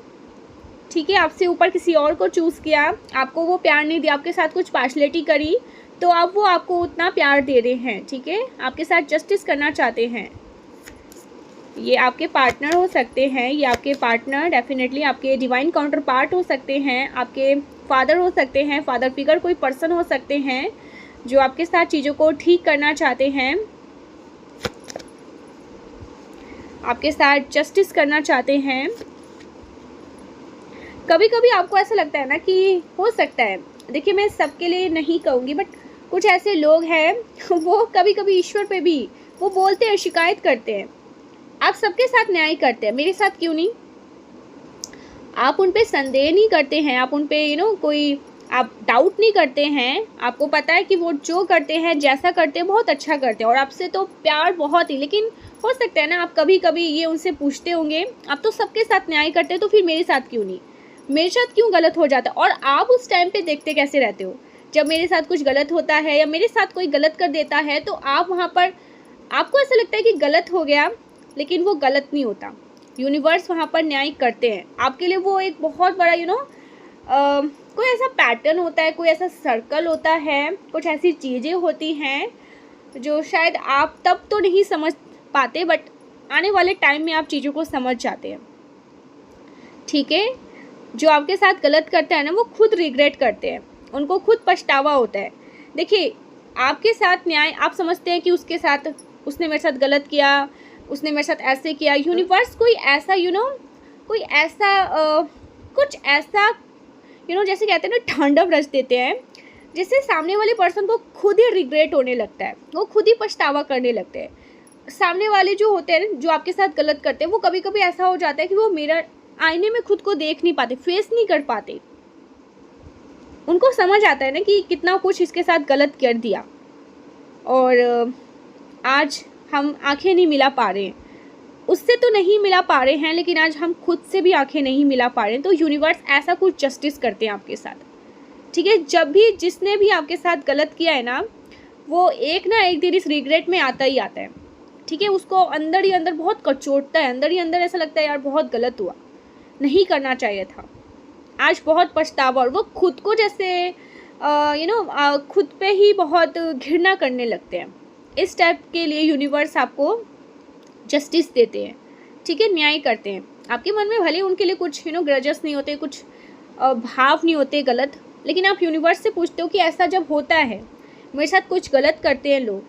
ठीक है। आपसे ऊपर किसी और को चूज़ किया, आपको वो प्यार नहीं दिया, आपके साथ कुछ पार्शलिटी करी, तो अब वो आपको उतना प्यार दे रहे हैं, ठीक है। आपके साथ जस्टिस करना चाहते हैं। ये आपके पार्टनर हो सकते हैं, ये आपके पार्टनर डेफिनेटली आपके डिवाइन काउंटर पार्ट हो सकते हैं, आपके फादर हो सकते हैं, फादर फिगर कोई पर्सन हो सकते हैं जो आपके साथ चीज़ों को ठीक करना चाहते हैं, आपके साथ जस्टिस करना चाहते हैं। कभी कभी आपको ऐसा लगता है ना कि हो सकता है, देखिए मैं सबके लिए नहीं कहूँगी, बट कुछ ऐसे लोग हैं वो कभी कभी ईश्वर पे भी वो बोलते हैं, शिकायत करते हैं, आप सबके साथ न्याय करते हैं, मेरे साथ क्यों नहीं। आप उन पे संदेह नहीं करते हैं, आप उन पे कोई आप डाउट नहीं करते हैं। आपको पता है कि वो जो करते हैं, जैसा करते हैं, बहुत अच्छा करते हैं और आपसे तो प्यार बहुत ही। लेकिन हो सकता है ना आप कभी कभी ये उनसे पूछते होंगे, आप तो सबके साथ न्याय करते हैं, तो फिर मेरे साथ क्यों नहीं, मेरे साथ क्यों गलत हो जाता है। और आप उस टाइम पे देखते कैसे रहते हो, जब मेरे साथ कुछ गलत होता है या मेरे साथ कोई गलत कर देता है, तो आप वहाँ पर आपको ऐसा लगता है कि गलत हो गया, लेकिन वो गलत नहीं होता। यूनिवर्स वहाँ पर न्याय करते हैं आपके लिए। वो एक बहुत बड़ा कोई ऐसा पैटर्न होता है, कोई ऐसा सर्कल होता है, कुछ ऐसी चीज़ें होती हैं जो शायद आप तब तो नहीं समझ पाते, बट आने वाले टाइम में आप चीज़ों को समझ जाते हैं, ठीक है। जो आपके साथ गलत करते हैं ना, वो खुद रिग्रेट करते हैं, उनको खुद पछतावा होता है। देखिए, आपके साथ न्याय, आप समझते हैं कि उसने मेरे साथ गलत किया, उसने मेरे साथ ऐसे किया। यूनिवर्स कोई ऐसा कोई ऐसा कुछ ऐसा जैसे कहते हैं ना, तांडव रच देते हैं, जिससे सामने वाले पर्सन को खुद ही रिग्रेट होने लगता है, वो खुद ही पछतावा करने लगते हैं। सामने वाले जो होते हैं, जो आपके साथ गलत करते हैं, वो कभी कभी ऐसा हो जाता है कि वो मिरर आईने में खुद को देख नहीं पाते, फेस नहीं कर पाते। उनको समझ आता है ना कि कितना कुछ इसके साथ गलत कर दिया और आज हम आंखें नहीं मिला पा रहे हैं। उससे तो नहीं मिला पा रहे हैं, लेकिन आज हम खुद से भी आंखें नहीं मिला पा रहे हैं। तो यूनिवर्स ऐसा कुछ जस्टिस करते हैं आपके साथ, ठीक है। जब भी जिसने भी आपके साथ गलत किया है ना, वो एक ना एक दिन इस रिग्रेट में आता ही आता है, ठीक है। उसको अंदर ही अंदर बहुत कचोटता है, अंदर ही अंदर ऐसा लगता है यार बहुत गलत हुआ, नहीं करना चाहिए था, आज बहुत पछतावा। और वो खुद को जैसे खुद पे ही बहुत घृणा करने लगते हैं। इस टाइप के लिए यूनिवर्स आपको जस्टिस देते हैं, ठीक है, न्याय करते हैं। आपके मन में भले उनके लिए कुछ ग्रजेस नहीं होते, कुछ भाव नहीं होते गलत, लेकिन आप यूनिवर्स से पूछते हो कि ऐसा जब होता है, मेरे साथ कुछ गलत करते हैं लोग,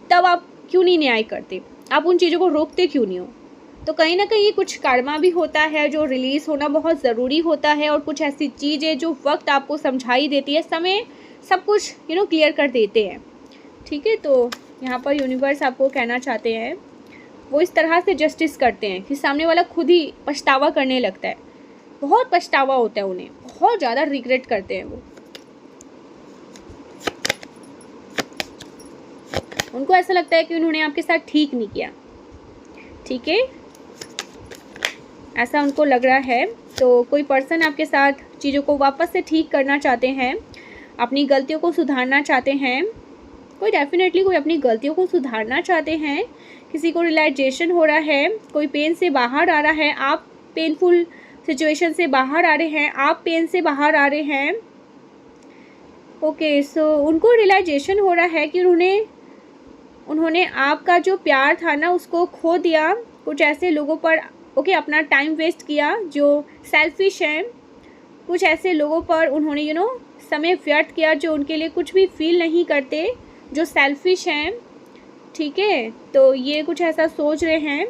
तब आप क्यों नहीं न्याय करते, आप उन चीज़ों को रोकते क्यों नहीं हो। तो कहीं ना कहीं कुछ कर्मा भी होता है जो रिलीज़ होना बहुत ज़रूरी होता है, और कुछ ऐसी चीज़ें जो वक्त आपको समझाई देती है, समय सब कुछ क्लियर कर देते हैं, ठीक है। तो यहाँ पर यूनिवर्स आपको कहना चाहते हैं, वो इस तरह से जस्टिस करते हैं कि सामने वाला खुद ही पछतावा करने लगता है, बहुत पछतावा होता है उन्हें, बहुत ज़्यादा रिग्रेट करते हैं वो। उनको ऐसा लगता है कि उन्होंने आपके साथ ठीक नहीं किया, ठीक है, ऐसा उनको लग रहा है। तो कोई पर्सन आपके साथ चीज़ों को वापस से ठीक करना चाहते हैं, अपनी गलतियों को सुधारना चाहते हैं। कोई डेफिनेटली कोई अपनी गलतियों को सुधारना चाहते हैं, किसी को रियलाइजेशन हो रहा है, कोई पेन से बाहर आ रहा है, आप पेनफुल सिचुएशन से बाहर आ रहे हैं, आप पेन से बाहर आ रहे हैं। ओके, सो उनको रियलाइजेशन हो रहा है कि उन्होंने आपका जो प्यार था ना उसको खो दिया, कुछ ऐसे लोगों पर अपना टाइम वेस्ट किया जो सेल्फिश हैं, कुछ ऐसे लोगों पर उन्होंने समय व्यर्थ किया जो उनके लिए कुछ भी फील नहीं करते, जो सेल्फिश हैं, ठीक है। तो ये कुछ ऐसा सोच रहे हैं,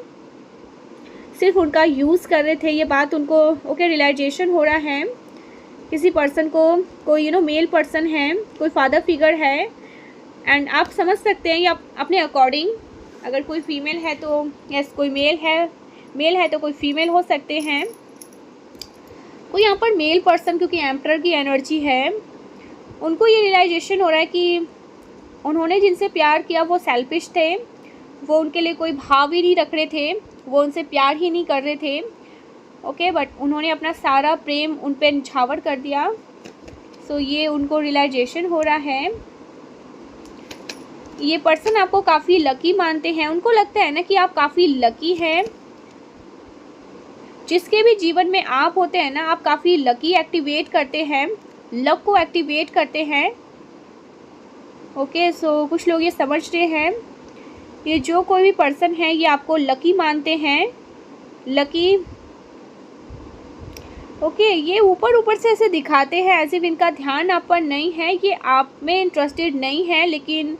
सिर्फ उनका यूज़ कर रहे थे, ये बात उनको रियलाइजेशन हो रहा है। किसी पर्सन को कोई मेल पर्सन है, कोई फादर फिगर है, एंड आप समझ सकते हैं, या आप अपने अकॉर्डिंग, अगर कोई फीमेल है तो यस, कोई मेल है तो कोई फीमेल हो सकते हैं। कोई यहाँ पर मेल पर्सन, क्योंकि एम्परर की एनर्जी है, उनको ये रियलाइजेशन हो रहा है कि उन्होंने जिनसे प्यार किया वो सेल्फिश थे, वो उनके लिए कोई भाव ही नहीं रख रहे थे, वो उनसे प्यार ही नहीं कर रहे थे, ओके, बट उन्होंने अपना सारा प्रेम उन पर निछावर कर दिया। सो ये उनको रियलाइजेशन हो रहा है। ये पर्सन आपको काफ़ी लकी मानते हैं, उनको लगता है ना कि आप काफ़ी लकी हैं। जिसके भी जीवन में आप होते हैं ना, आप काफ़ी लकी एक्टिवेट करते हैं, लक को एक्टिवेट करते हैं, ओके। सो कुछ लोग ये समझ रहे हैं, ये जो कोई भी पर्सन है ये आपको लकी मानते हैं, लकी, ओके। ये ऊपर से ऐसे दिखाते हैं एज इफ इनका ध्यान आप पर नहीं है, ये आप में इंटरेस्टेड नहीं है, लेकिन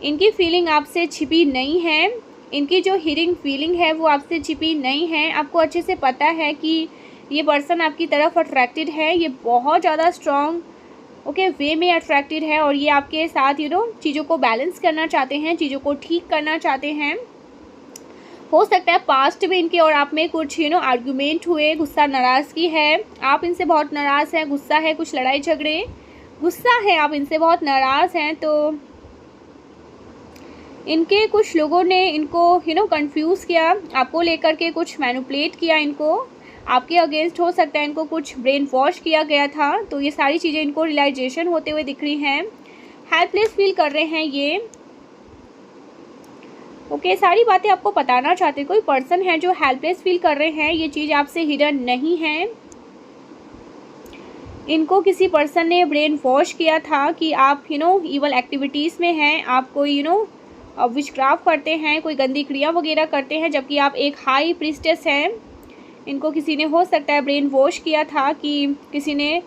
इनकी फीलिंग आपसे छिपी नहीं है, इनकी जो हिडन फीलिंग है वो आपसे छिपी नहीं है। आपको अच्छे से पता है कि ये पर्सन आपकी तरफ अट्रैक्टेड है, ये बहुत ज़्यादा स्ट्रॉन्ग वे में अट्रैक्टेड है, और ये आपके साथ चीज़ों को बैलेंस करना चाहते हैं, चीज़ों को ठीक करना चाहते हैं। हो सकता है पास्ट में इनके और आप में कुछ आर्गुमेंट हुए, गुस्सा नाराज़गी है, आप इनसे बहुत नाराज़ हैं, गुस्सा है, कुछ लड़ाई झगड़े, गुस्सा है, आप इनसे बहुत नाराज़ हैं। तो इनके कुछ लोगों ने इनको कंफ्यूज किया, आपको लेकर के कुछ मैनिपुलेट किया, इनको आपके अगेंस्ट हो सकता है, इनको कुछ ब्रेन वॉश किया गया था। तो ये सारी चीज़ें इनको रियलाइजेशन होते हुए दिख रही हैं, हेल्पलेस फील कर रहे हैं ये, ओके। सारी बातें आपको बताना चाहते हैं। कोई पर्सन है जो हेल्पलेस फील कर रहे हैं, ये चीज़ आपसे हिडन नहीं है। इनको किसी पर्सन ने ब्रेन वॉश किया था कि आप इवल एक्टिविटीज़ में हैं, आप कोई विचक्राफ्ट करते हैं, कोई गंदी क्रिया वगैरह करते हैं, जबकि आप एक हाई प्रीस्टेस हैं। इनको किसी ने हो सकता है ब्रेन वॉश किया था, कि किसी ने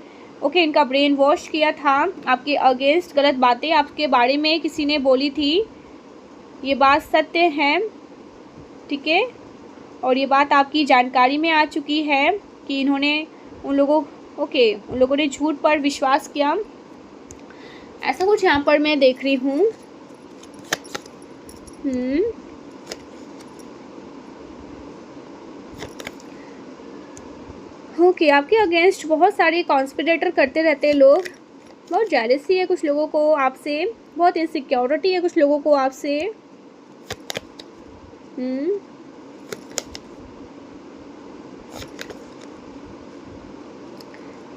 इनका ब्रेन वॉश किया था, आपके अगेंस्ट गलत बातें आपके बारे में किसी ने बोली थी, ये बात सत्य है, ठीक है। और ये बात आपकी जानकारी में आ चुकी है कि इन्होंने उन लोगों ने झूठ पर विश्वास किया, ऐसा कुछ यहाँ पर मैं देख रही हूँ। ओके, आपके अगेंस्ट बहुत सारे कॉन्स्पिरेटर करते रहते हैं लोग, बहुत जेलसी है कुछ लोगों को आपसे, बहुत इनसिक्योरिटी है कुछ लोगों को आपसे।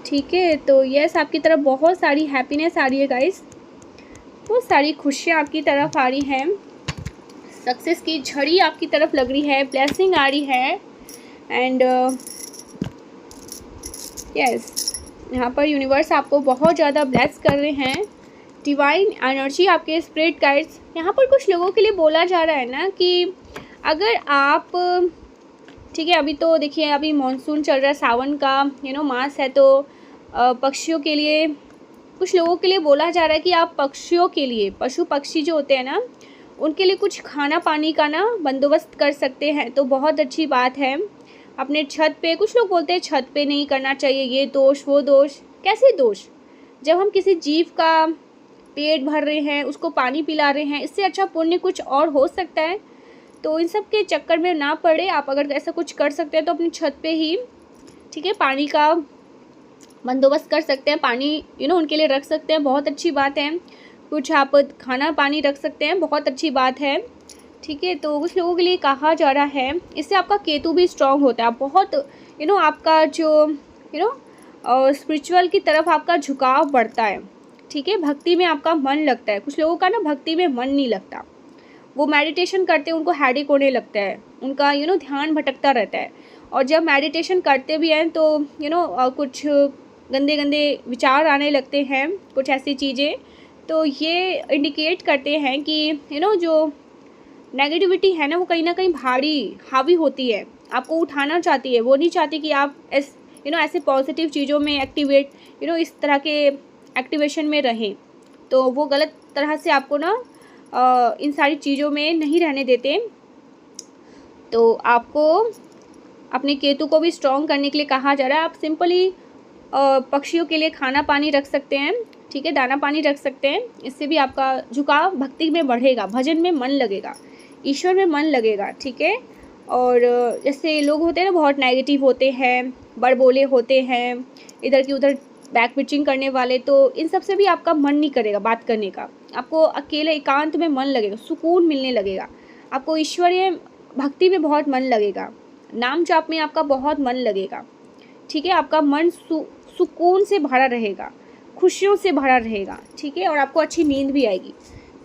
ठीक है, तो यस, आपकी तरफ बहुत सारी हैप्पीनेस आ रही है गाइस, बहुत सारी खुशियाँ आपकी तरफ आ रही हैं, सक्सेस की झड़ी आपकी तरफ लग रही है, ब्लेसिंग आ रही है। एंड यस, यहाँ पर यूनिवर्स आपको बहुत ज़्यादा ब्लेस कर रहे हैं। डिवाइन एनर्जी आपके स्पिरिट गाइड्स, यहाँ पर कुछ लोगों के लिए बोला जा रहा है ना कि अगर आप, ठीक है, अभी तो देखिए अभी मॉनसून चल रहा है, सावन का मास है, तो पक्षियों के लिए, कुछ लोगों के लिए बोला जा रहा है कि आप पक्षियों के लिए, पशु पक्षी जो होते हैं ना, उनके लिए कुछ खाना पानी का ना बंदोबस्त कर सकते हैं, तो बहुत अच्छी बात है। अपने छत पे, कुछ लोग बोलते हैं छत पे नहीं करना चाहिए, ये दोष वो दोष, कैसे दोष? जब हम किसी जीव का पेट भर रहे हैं, उसको पानी पिला रहे हैं, इससे अच्छा पुण्य कुछ और हो सकता है? तो इन सब के चक्कर में ना पड़े, आप अगर ऐसा कुछ कर सकते हैं तो अपनी छत पे ही, ठीक है, पानी का बंदोबस्त कर सकते हैं, पानी उनके लिए रख सकते हैं, बहुत अच्छी बात है। कुछ आप खाना पानी रख सकते हैं, बहुत अच्छी बात है, ठीक है। तो कुछ लोगों के लिए कहा जा रहा है, इससे आपका केतु भी स्ट्रांग होता है, बहुत आपका जो स्पिरिचुअल की तरफ आपका झुकाव बढ़ता है, ठीक है, भक्ति में आपका मन लगता है। कुछ लोगों का ना भक्ति में मन नहीं लगता, वो मेडिटेशन करते हैं, उनको हेडेक होने लगता है, उनका ध्यान भटकता रहता है, और जब मेडिटेशन करते भी हैं तो कुछ गंदे गंदे विचार आने लगते हैं, कुछ ऐसी चीज़ें, तो ये इंडिकेट करते हैं कि जो नेगेटिविटी है ना, वो कहीं ना कहीं भारी हावी होती है, आपको उठाना चाहती है, वो नहीं चाहती कि आप ऐसे पॉजिटिव चीज़ों में एक्टिवेट इस तरह के एक्टिवेशन में रहें, तो वो गलत तरह से आपको ना इन सारी चीज़ों में नहीं रहने देते। तो आपको अपने केतु को भी स्ट्रॉन्ग करने के लिए कहा जा रहा है, आप सिंपली पक्षियों के लिए खाना पानी रख सकते हैं, ठीक है, दाना पानी रख सकते हैं, इससे भी आपका झुकाव भक्ति में बढ़ेगा, भजन में मन लगेगा, ईश्वर में मन लगेगा, ठीक है। और जैसे लोग होते हैं ना, बहुत नेगेटिव होते हैं, बड़बोले होते हैं, इधर की उधर बैक पिचिंग करने वाले, तो इन सब से भी आपका मन नहीं करेगा बात करने का, आपको अकेले एकांत में मन लगेगा, सुकून मिलने लगेगा, आपको ईश्वरीय भक्ति में बहुत मन लगेगा, नाम जाप में आपका बहुत मन लगेगा, ठीक है, आपका मन सुकून से भरा रहेगा, खुशियों से भरा रहेगा, ठीक है, और आपको अच्छी नींद भी आएगी।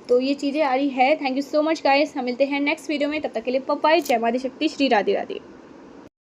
तो ये चीज़ें आ रही है। Thank you so much guys, हम मिलते हैं नेक्स्ट वीडियो में, तब तक के लिए बाय बाय, जय माता शक्ति, श्री राधे राधे।